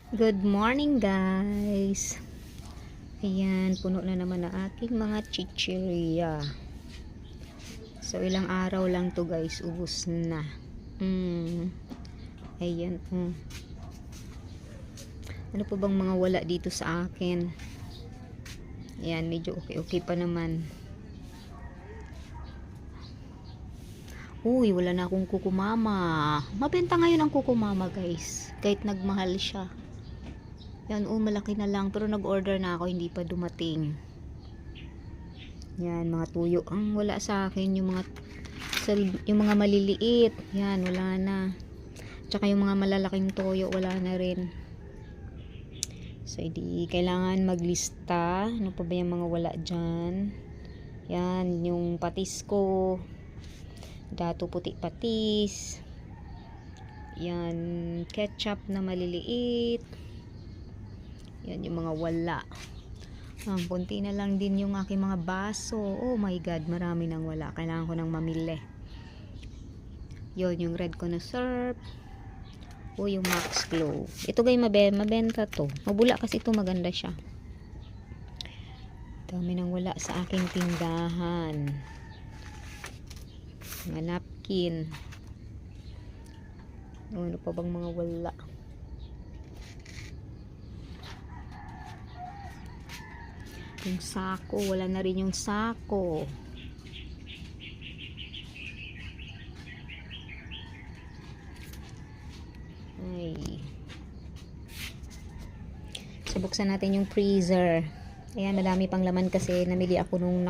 Good morning guys. Ayan, puno na naman ang aking mga chichirya. So ilang araw lang to guys, ubos na. Ayan. Ano po bang mga wala dito sa akin? Ayan, medyo okay pa naman. Uy, wala na akong kukumama. Mabenta ngayon ang kukumama guys, kahit nagmahal siya. Yan, malaki na lang. Pero nag-order na ako, hindi pa dumating. Yan, mga tuyo. Ang wala sa akin, yung mga maliliit. Yan, wala na. Tsaka yung mga malalaking toyo, wala na rin. So, hindi kailangan maglista. Ano pa ba yung mga wala dyan? Yan, yung patis ko. Dato puti patis. Yan, ketchup na maliliit. Yan yung mga wala. Punti na lang din yung aking mga baso. Oh my god, marami nang wala. Kailangan ko nang mamili. Yon yung red ko na syrup. Yung Max Glow. Ito guys, mabenta to. Mabula kasi ito, maganda siya. Dami nang wala sa aking tindahan. Mga napkin. Ano pa bang mga wala? Yung sako, wala na rin yung sako. Ay. So, buksan natin yung freezer. Ayan, madami pang laman kasi namili ako nung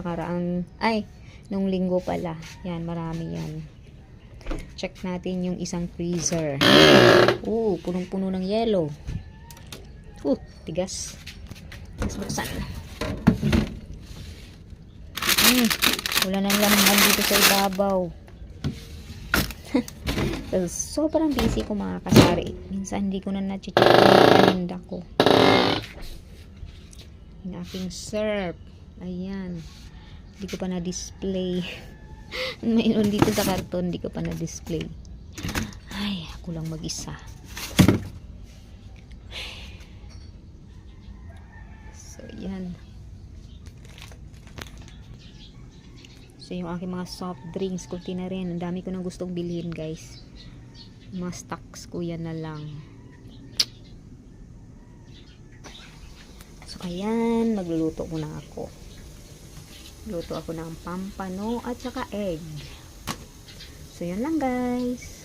nung linggo pala. Yan, marami yan. Check natin yung isang freezer. Punong-puno ng yellow. Tigas. Let's buksan. Wala nang laman dito sa ibabaw. Sobrang busy ko mga kasari. Minsan hindi ko na na-check yung paninda ko. Yung aking syrup. Ayan. Hindi ko pa na-display. Mayroon dito sa karton, hindi ko pa na-display. Ay, ako lang mag-isa. So, yan. So, yung aking mga soft drinks, kunti na rin. Ang dami ko nang gustong bilhin, guys. Mga stocks ko, yan na lang. So, ayan. Magluluto muna ako. Luto ako ng pampano at saka egg. So, yan lang, guys.